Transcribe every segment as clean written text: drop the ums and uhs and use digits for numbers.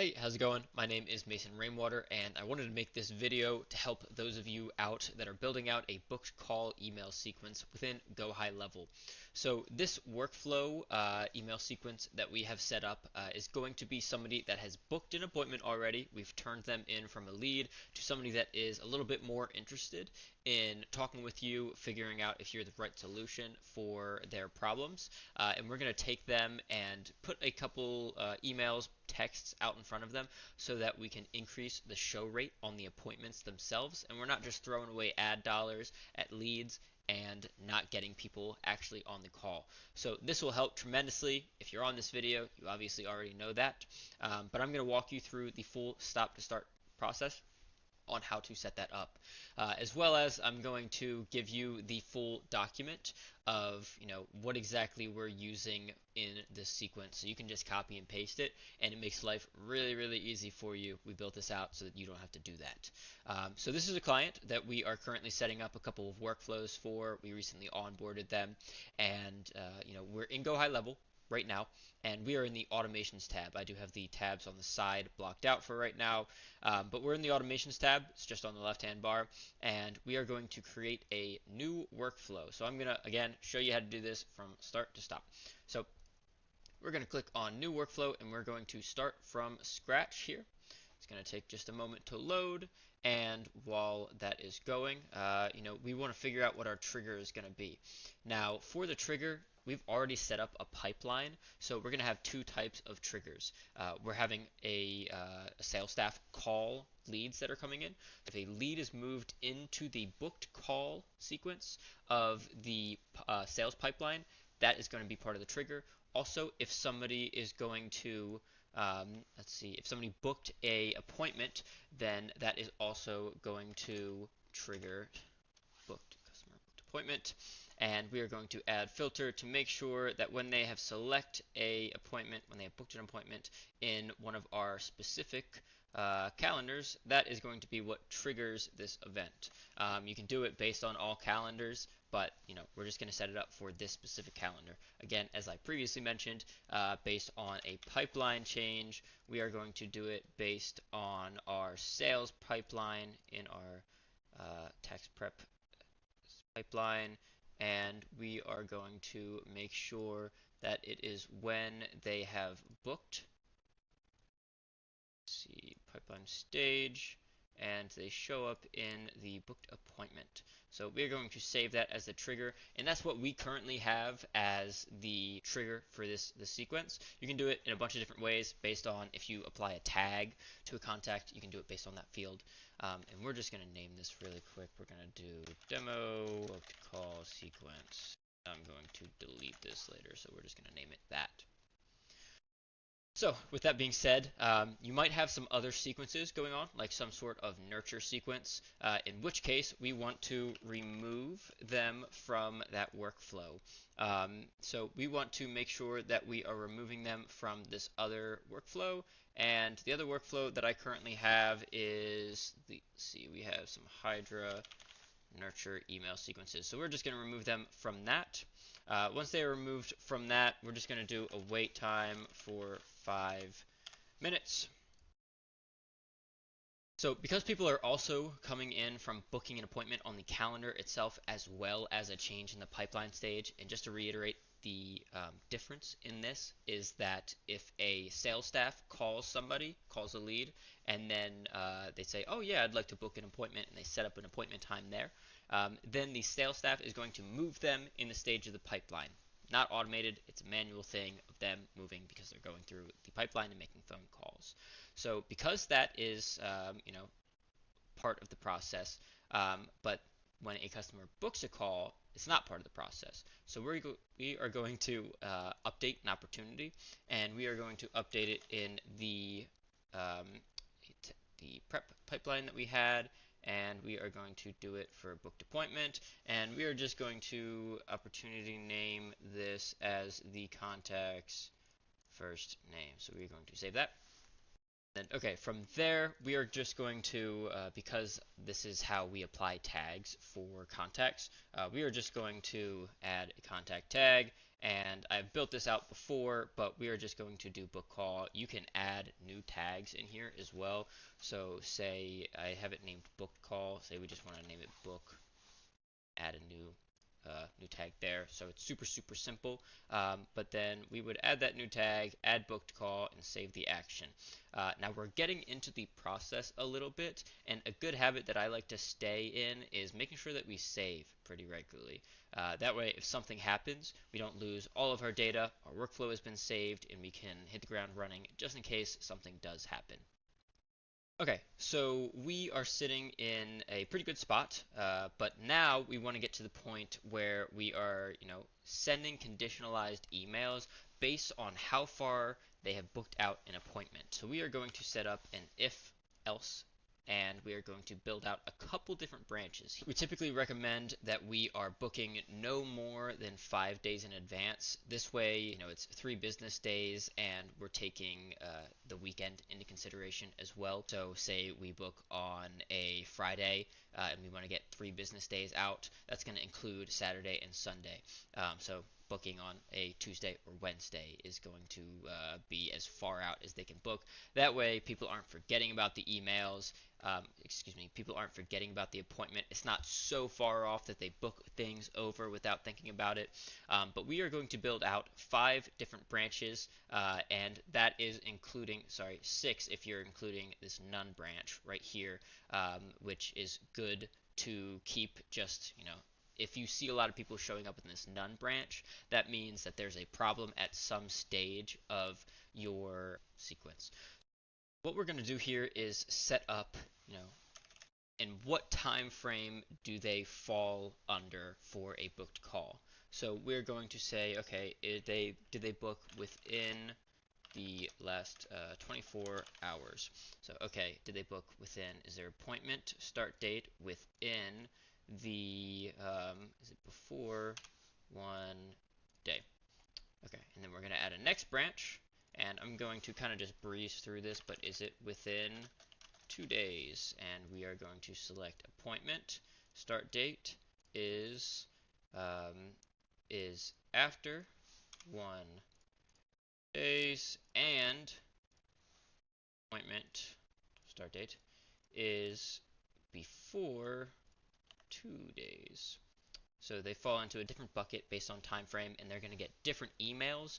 Hey, how's it going? My name is Mason Rainwater, and I wanted to make this video to help those of you out that are building out a booked call email sequence within GoHighLevel. So this workflow email sequence that we have set up is going to be somebody that has booked an appointment already. We've turned them in from a lead to somebody that is a little bit more interested in talking with you, figuring out if you're the right solution for their problems. And we're going to take them and put a couple emails, texts out in front of them so that we can increase the show rate on the appointments themselves. And we're not just throwing away ad dollars at leads and not getting people actually on the call. So this will help tremendously. If you're on this video, you obviously already know that. But I'm going to walk you through the full stop to start process on how to set that up, as well as I'm going to give you the full document of what exactly we're using in this sequence, so you can just copy and paste it, and it makes life really easy for you. We built this out so that you don't have to do that. So this is a client that we are currently setting up a couple of workflows for. We recently onboarded them, and we're in GoHighLevel right now, and we are in the automations tab. I do have the tabs on the side blocked out for right now, but we're in the automations tab. It's just on the left hand bar, and we are going to create a new workflow. So I'm going to again show you how to do this from start to stop. So we're going to click on new workflow, and we're going to start from scratch here. It's going to take just a moment to load, and while that is going, we want to figure out what our trigger is going to be. Now, for the trigger, we've already set up a pipeline, so we're going to have two types of triggers. We're having a sales staff call leads that are coming in. If a lead is moved into the booked call sequence of the sales pipeline, that is going to be part of the trigger. Also, if somebody is going to if somebody booked a appointment, then that is also going to trigger booked customer booked appointment. And we are going to add filter to make sure that when they have when they have booked an appointment in one of our specific calendars, that is going to be what triggers this event. You can do it based on all calendars, but we're just going to set it up for this specific calendar. Again, as I previously mentioned, based on a pipeline change, we are going to do it based on our sales pipeline in our tax prep pipeline, and we are going to make sure that it is when they have booked. Let's see, pipeline stage, and they show up in the booked appointment. So we're going to save that as the trigger, and that's what we currently have as the trigger for this sequence. You can do it in a bunch of different ways based on if you apply a tag to a contact. You can do it based on that field, and we're just going to name this really quick. We're going to do demo booked call sequence. I'm going to delete this later, so we're just going to name it that. So with that being said, you might have some other sequences going on, like some sort of nurture sequence, in which case we want to remove them from that workflow. So we want to make sure that we are removing them from this other workflow, and the other workflow that I currently have is, we have some Hydra nurture email sequences. So we're just going to remove them from that. Once they are removed from that, we're just going to do a wait time for 5 minutes. So because people are also coming in from booking an appointment on the calendar itself, as well as a change in the pipeline stage, and just to reiterate, the difference in this is that if a sales staff calls a lead, and then they say, oh yeah, I'd like to book an appointment, and they set up an appointment time there, then the sales staff is going to move them in the stage of the pipeline. Not automated, it's a manual thing of them moving because they're going through the pipeline and making phone calls. So because that is part of the process, but when a customer books a call, it's not part of the process. So we are going to update an opportunity, and we are going to update it in the prep pipeline that we had, and we are going to do it for a booked appointment, and we are just going to opportunity name this as the contact's first name. So we're going to save that. Then, okay, from there, we are just going to, because this is how we apply tags for contacts, we are just going to add a contact tag, And I've built this out before, but we are just going to do book call. You can add new tags in here as well. So say I have it named book call. Say we just want to name it book, add a new tag there. So it's super simple. But then we would add that new tag, add booked call, and save the action. Now we're getting into the process a little bit, and a good habit that I like to stay in is making sure that we save pretty regularly. That way, if something happens, we don't lose all of our data, our workflow has been saved, and we can hit the ground running just in case something does happen. Okay, so we are sitting in a pretty good spot, but now we want to get to the point where we are, sending conditionalized emails based on how far they have booked out an appointment. So we are going to set up an if else, and we are going to build out a couple different branches. We typically recommend that we are booking no more than 5 days in advance. This way, it's 3 business days, and we're taking the weekend into consideration as well. So say we book on a Friday, and we want to get 3 business days out. That's going to include Saturday and Sunday. So booking on a Tuesday or Wednesday is going to be as far out as they can book. That way, people aren't forgetting about the emails. People aren't forgetting about the appointment. It's not so far off that they book things over without thinking about it. But we are going to build out 5 different branches, and that is including, 6 if you're including this none branch right here, which is good to keep just, if you see a lot of people showing up in this none branch, that means that there's a problem at some stage of your sequence. What we're going to do here is set up, in what time frame do they fall under for a booked call. So we're going to say, okay, did they book within the last 24 hours? So, okay, did they book within, is their appointment start date within the, is it before 1 day? Okay, and then we're going to add a next branch, and I'm going to kind of just breeze through this, but is it within 2 days? And we are going to select appointment. Start date is after 1 days, and appointment start date is before 2 days. So they fall into a different bucket based on time frame, and they're going to get different emails,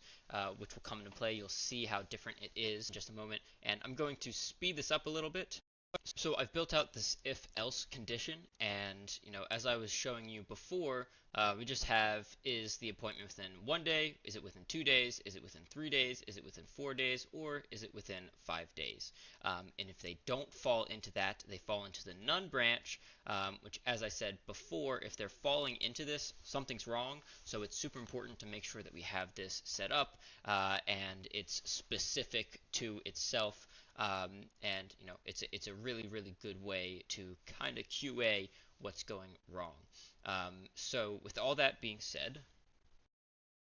which will come into play. You'll see how different it is in just a moment, and I'm going to speed this up a little bit. So I've built out this if-else condition, and as I was showing you before, we just have, is the appointment within 1 day, is it within 2 days, is it within 3 days, is it within 4 days, or is it within 5 days? And if they don't fall into that, they fall into the none branch, which, as I said before, if they're falling into this, something's wrong. So it's super important to make sure that we have this set up, and it's specific to itself. And it's a really good way to kind of QA what's going wrong. So with all that being said,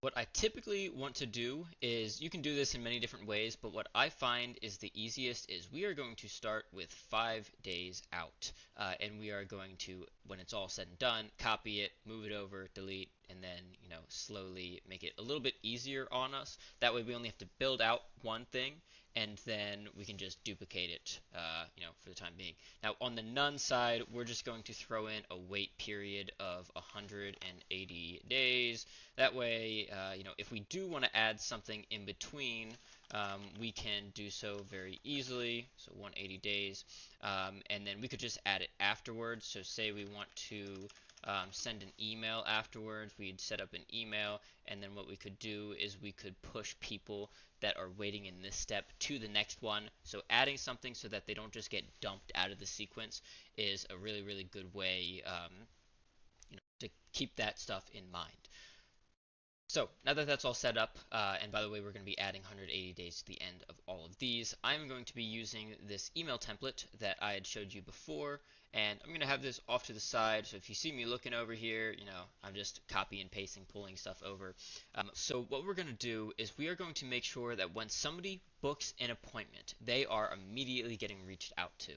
what I typically want to do is, you can do this in many different ways, but what I find is the easiest is we are going to start with 5 days out, and we are going to, when it's all said and done, copy it, move it over, delete, and then slowly make it a little bit easier on us. That way we only have to build out one thing, and then we can just duplicate it, for the time being. Now, on the none side, we're just going to throw in a wait period of 180 days. That way, if we do want to add something in between, we can do so very easily. So 180 days, and then we could just add it afterwards. So say we want to send an email afterwards, we'd set up an email, and then what we could do is we could push people that are waiting in this step to the next one. So adding something so that they don't just get dumped out of the sequence is a really good way to keep that stuff in mind. So now that that's all set up, and by the way, we're going to be adding 180 days to the end of all of these, I'm going to be using this email template that I had showed you before, and I'm going to have this off to the side. So if you see me looking over here, I'm just copy and pasting, pulling stuff over. So what we're going to do is we are going to make sure that when somebody books an appointment, they are immediately getting reached out to.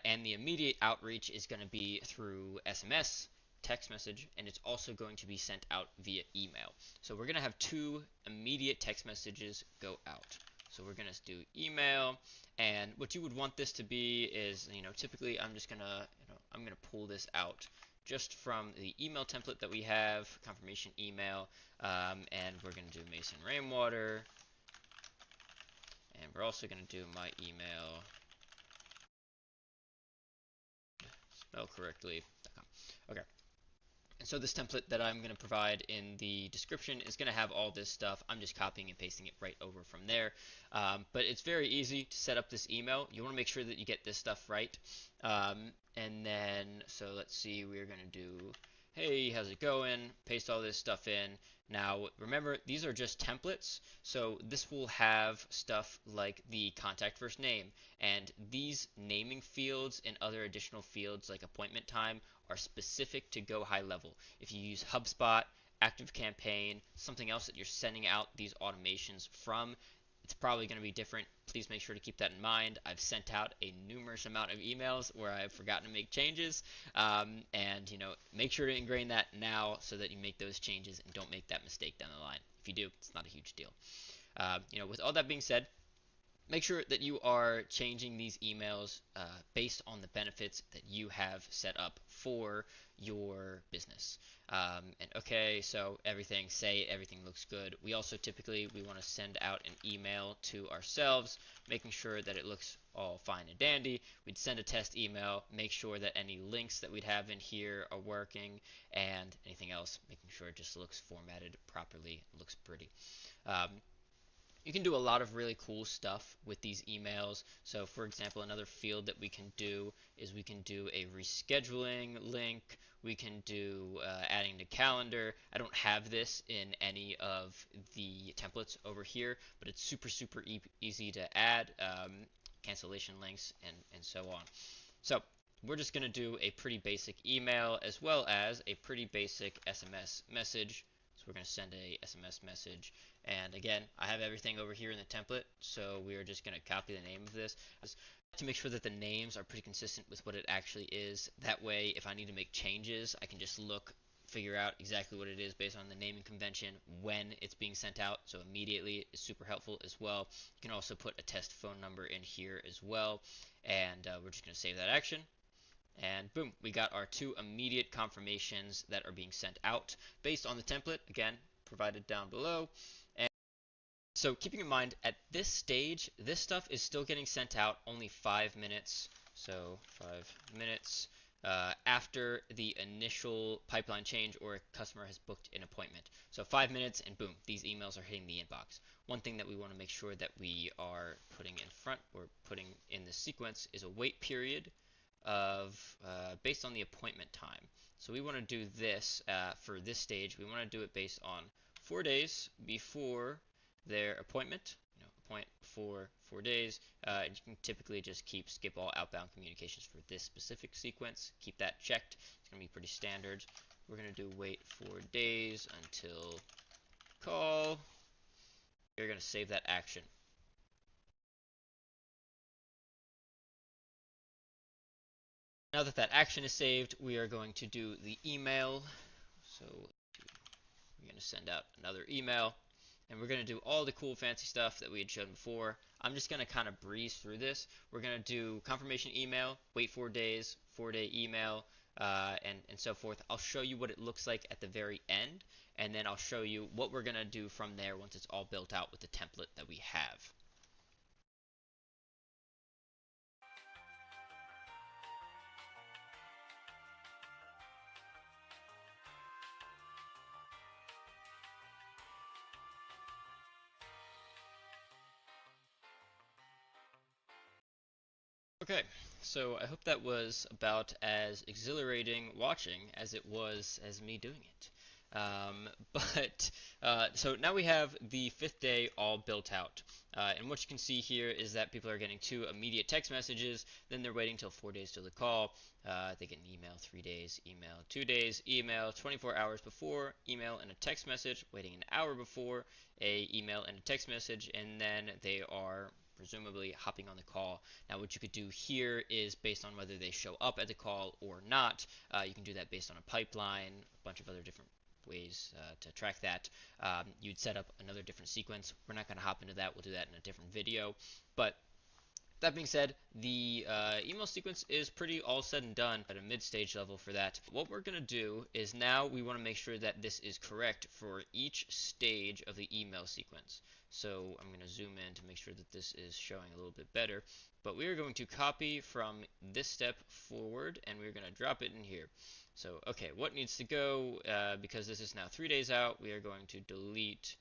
And the immediate outreach is going to be through SMS, text message, and it's also going to be sent out via email. So we're going to have two immediate text messages go out. So we're going to do email, and what you would want this to be is, typically I'm just going to, I'm going to pull this out just from the email template that we have, confirmation email, and we're going to do Mason Rainwater, and we're also going to do my email spell correctly.com. Okay. And so this template that I'm going to provide in the description is going to have all this stuff. I'm just copying and pasting it right over from there. But it's very easy to set up this email. You want to make sure that you get this stuff right. And then, so let's see, we're going to do, hey, how's it going? Paste all this stuff in. Now, remember, these are just templates, so this will have stuff like the contact first name, and these naming fields and other additional fields like appointment time are specific to GoHighLevel. If you use HubSpot, ActiveCampaign, something else that you're sending out these automations from, it's probably going to be different. Please make sure to keep that in mind. I've sent out a numerous amount of emails where I've forgotten to make changes, and make sure to ingrain that now so that you make those changes and don't make that mistake down the line. If you do, it's not a huge deal. With all that being said, make sure that you are changing these emails based on the benefits that you have set up for your business. And okay, so everything looks good. We also typically want to send out an email to ourselves, making sure that it looks all fine and dandy. We'd send a test email, make sure that any links that we'd have in here are working, and anything else, making sure it just looks formatted properly, looks pretty. You can do a lot of really cool stuff with these emails. So for example, another field that we can do is we can do a rescheduling link. We can do adding to calendar. I don't have this in any of the templates over here, but it's super easy to add, cancellation links and so on. So we're just going to do a pretty basic email as well as a pretty basic SMS message. So we're going to send a SMS message, and again, I have everything over here in the template, so we are just going to copy the name of this to make sure that the names are pretty consistent with what it actually is. That way, if I need to make changes, I can just figure out exactly what it is based on the naming convention when it's being sent out, so immediately is super helpful as well. You can also put a test phone number in here as well, and we're just going to save that action. And boom, we got our two immediate confirmations that are being sent out based on the template, again, provided down below. And so keeping in mind, at this stage, this stuff is still getting sent out only 5 minutes. So 5 minutes after the initial pipeline change or a customer has booked an appointment. So 5 minutes and boom, these emails are hitting the inbox. One thing that we want to make sure that we are putting in front or putting in the sequence is a wait period of based on the appointment time. So we want to do this for this stage. We want to do it based on 4 days before their appointment. Appoint for 4 days. You can typically just skip all outbound communications for this specific sequence. Keep that checked. It's going to be pretty standard. We're going to do wait 4 days until call. You're going to save that action. Now that that action is saved, we are going to do the email. So we're going to send out another email, and we're going to do all the cool fancy stuff that we had shown before. I'm just going to kind of breeze through this. We're going to do confirmation email, wait 4 days, 4-day email, and so forth. I'll show you what it looks like at the very end, and then I'll show you what we're going to do from there once it's all built out with the template that we have. Okay, so I hope that was about as exhilarating watching as it was as me doing it. So now we have the 5th day all built out. And what you can see here is that people are getting 2 immediate text messages, then they're waiting till 4 days till the call. They get an email 3 days, email 2 days, email 24 hours before, email and a text message, waiting an hour before, a email and a text message, and then they are presumably hopping on the call. Now, what you could do here is based on whether they show up at the call or not. You can do that based on a pipeline, a bunch of other different ways to track that. You'd set up another different sequence. We're not going to hop into that. We'll do that in a different video. But that being said, the email sequence is pretty all said and done at a mid-stage level for that. What we're going to do is now we want to make sure that this is correct for each stage of the email sequence. So I'm going to zoom in to make sure that this is showing a little bit better. But we are going to copy from this step forward, and we're going to drop it in here. So, okay, what needs to go? Because this is now 3 days out, we are going to delete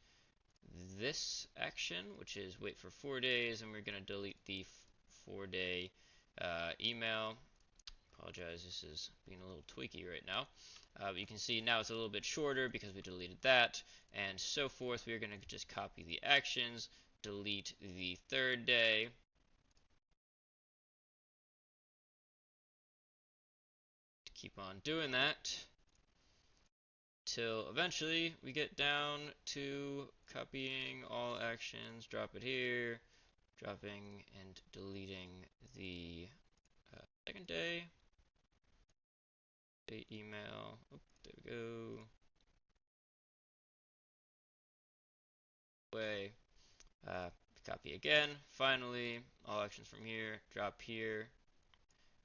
this action, which is wait for 4 days, and we're going to delete the 4-day email. Apologize, this is being a little tweaky right now. But you can see now it's a little bit shorter because we deleted that, and so forth. We're going to just copy the actions, delete the 3rd day, keep on doing that till eventually we get down to copying all actions, drop it here, dropping and deleting the 2nd day email. Oh, there we go. Way. Copy again. Finally, all actions from here, drop here,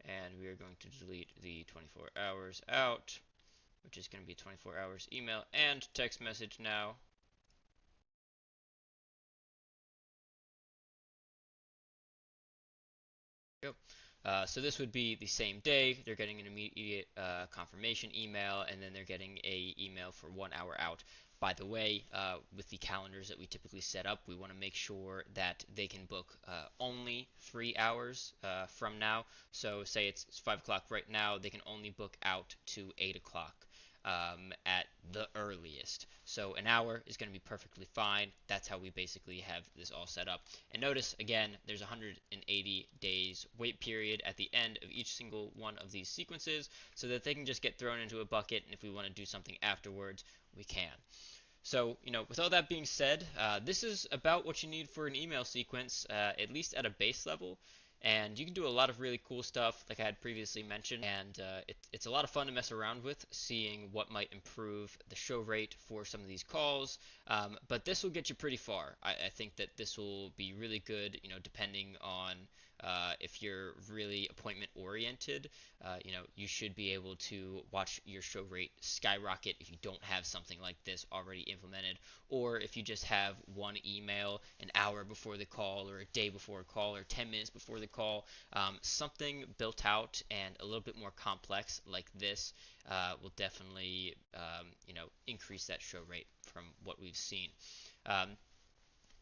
and we are going to delete the 24 hours out, which is going to be 24 hours email and text message now. So this would be the same day. They're getting an immediate confirmation email, and then they're getting a email for 1 hour out. By the way, with the calendars that we typically set up, we want to make sure that they can book only 3 hours from now. So say it's 5 o'clock right now, they can only book out to 8 o'clock. At the earliest. So an hour is going to be perfectly fine. That's how we basically have this all set up. And notice, again, there's 180 days wait period at the end of each single one of these sequences so that they can just get thrown into a bucket, and if we want to do something afterwards, we can. So, with all that being said, this is about what you need for an email sequence, at least at a base level. And you can do a lot of really cool stuff, like I had previously mentioned, and it's a lot of fun to mess around with, seeing what might improve the show rate for some of these calls. But this will get you pretty far. I think that this will be really good, depending on if you're really appointment oriented. You should be able to watch your show rate skyrocket if you don't have something like this already implemented, or if you just have one email an hour before the call, or a day before a call, or 10 minutes before the call. Something built out and a little bit more complex like this will definitely increase that show rate from what we've seen.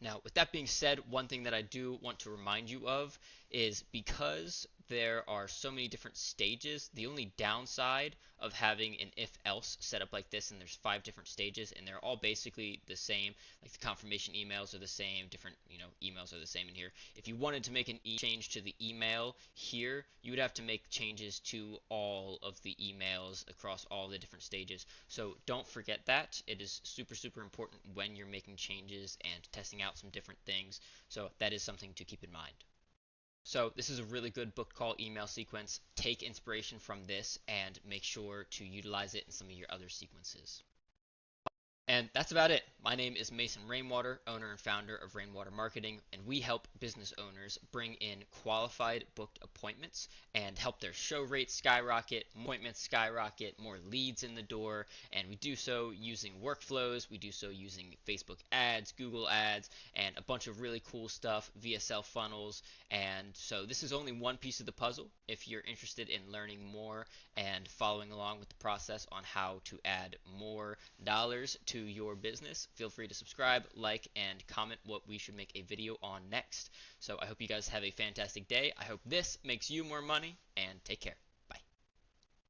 Now, with that being said, one thing that I do want to remind you of is because there are so many different stages, the only downside of having an if-else setup like this, and there's 5 different stages, and they're all basically the same, like the confirmation emails are the same, different emails are the same in here. If you wanted to make an change to the email here, you would have to make changes to all of the emails across all the different stages. So don't forget that. It is super, super important when you're making changes and testing out some different things. So that is something to keep in mind. So this is a really good book call email sequence. Take inspiration from this and make sure to utilize it in some of your other sequences. And that's about it. My name is Mason Rainwater, owner and founder of Rainwater Marketing, and we help business owners bring in qualified booked appointments and help their show rates skyrocket, appointments skyrocket, more leads in the door, and we do so using workflows, we do so using Facebook ads, Google ads, and a bunch of really cool stuff, VSL funnels, and so this is only one piece of the puzzle. If you're interested in learning more and following along with the process on how to add more dollars to your business, feel free to subscribe, like, and comment what we should make a video on next. So I hope you guys have a fantastic day. I hope this makes you more money, and take care.